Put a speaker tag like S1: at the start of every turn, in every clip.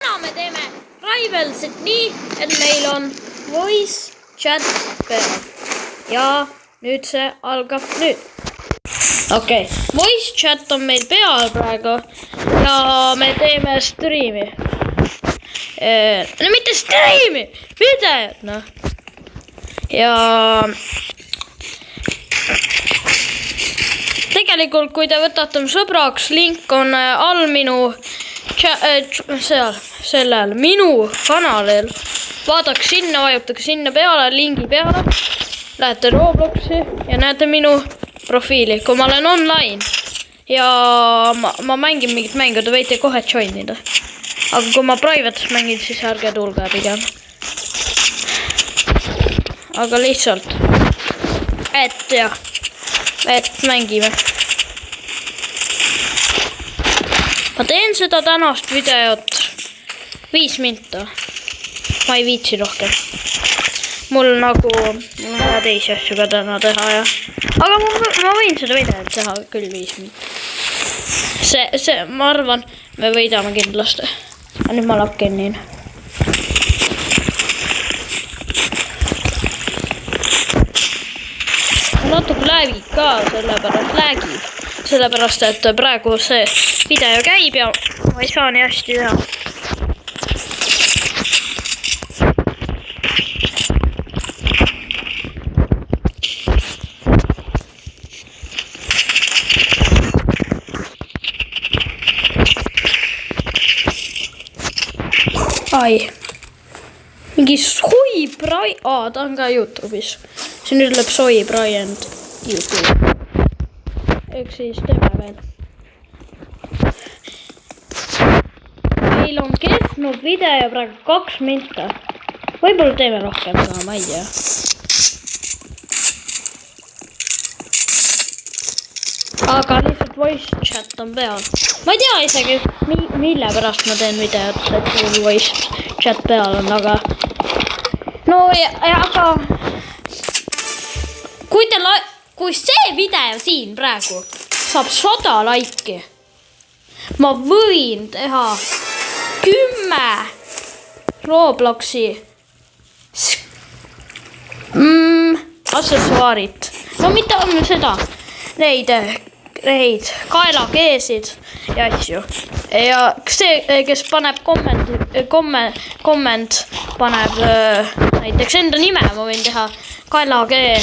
S1: täna me teeme Rivalsit nii, et meil on voice chat peal. Ja nüüd see algab nüüd. Okei, voice chat on meil peal praegu ja me teeme striimi. No mitte striimi, videot, noh. Ja tegelikult, kui te võtate sõbraks, link on all minu sellel minu kanalil. Vaadake sinna, vajutage sinna peale, lingi peale. Lähete Robloxi ja näete minu profiili, kui ma olen online. Ja ma mängin mingit mängu, te võite kohe joinida. Aga kui ma privates mängin, siis ärge tulge pigem. Aga lihtsalt, et mängime. Ma teen seda tänast videot 5 minta. Ma ei viitsi rohkem. Mul nagu teisi asju ka täna teha ja. Aga ma võin seda videot teha küll 5 minta. Ma arvan, me võidame kindlasti. Ja nüüd ma lakkenin. Natuke läbib ka, sellepärast, et praegu see video käib ja ma ei saa nii hästi teha. Ai. Mingi Soy Brian. Ta on ka YouTube'is. Siin ütleb Soy Brian YouTube. Eks siis teeme veel. Meil on kestnud video praegu 2 minta. Võib-olla teeme rohkem ka, ma ei tea. Aga lihtsalt voice chat on peal. Ma ei tea isegi, mille pärast ma teen videot, et mul voice chat peal on, aga no aga kui see video siin praegu saab 100 laiki, ma võin teha 10 Robloxi aksessuaarid. No mitte on seda, neid kaelakeesid ja asju. Ja see, kes paneb komment paneb näiteks enda nime, ma võin teha kaelakee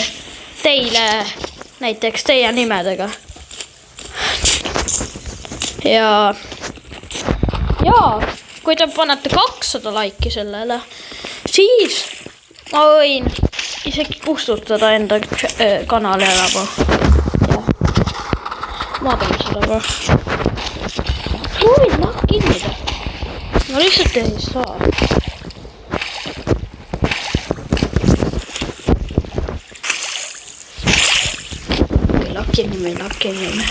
S1: teile näiteks teie nimedega. Ja kui te panete 200 laiki sellele, siis ma võin isegi kustutada enda kanali ära. Ma teen seda ka. Ma võin kinnida. Ma lihtsalt ei saa. Me lakkenime.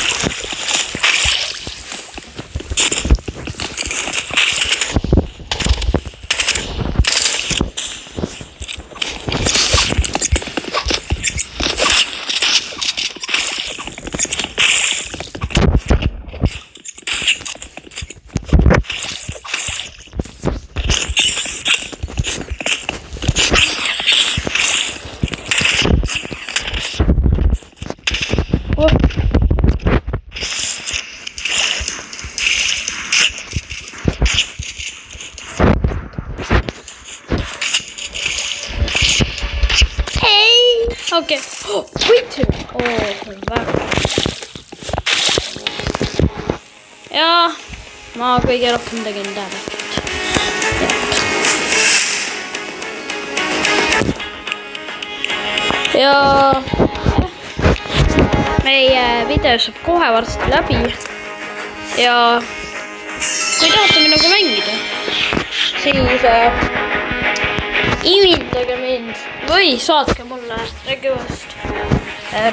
S1: Okei, võitu! See on väga. Ja ma kõige rohkem tegin täna. Ja meie video saab kohe varsti läbi. Ja kui tahate minuga mängida, siis imindage mind või saatke mulle regioost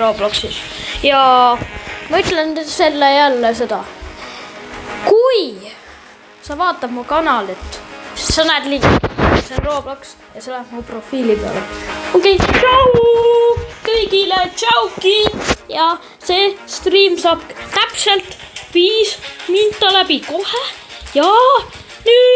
S1: Robloxis. Ja ma ütlen selle jälle seda. Kui sa vaatad mu kanalit, siis sa näed liiga. See on Roblox ja see läheb mu profiili peale. Okei, tšau kõigile, tšauki. Ja see stream saab täpselt 5 minta läbi kohe. Ja nüüd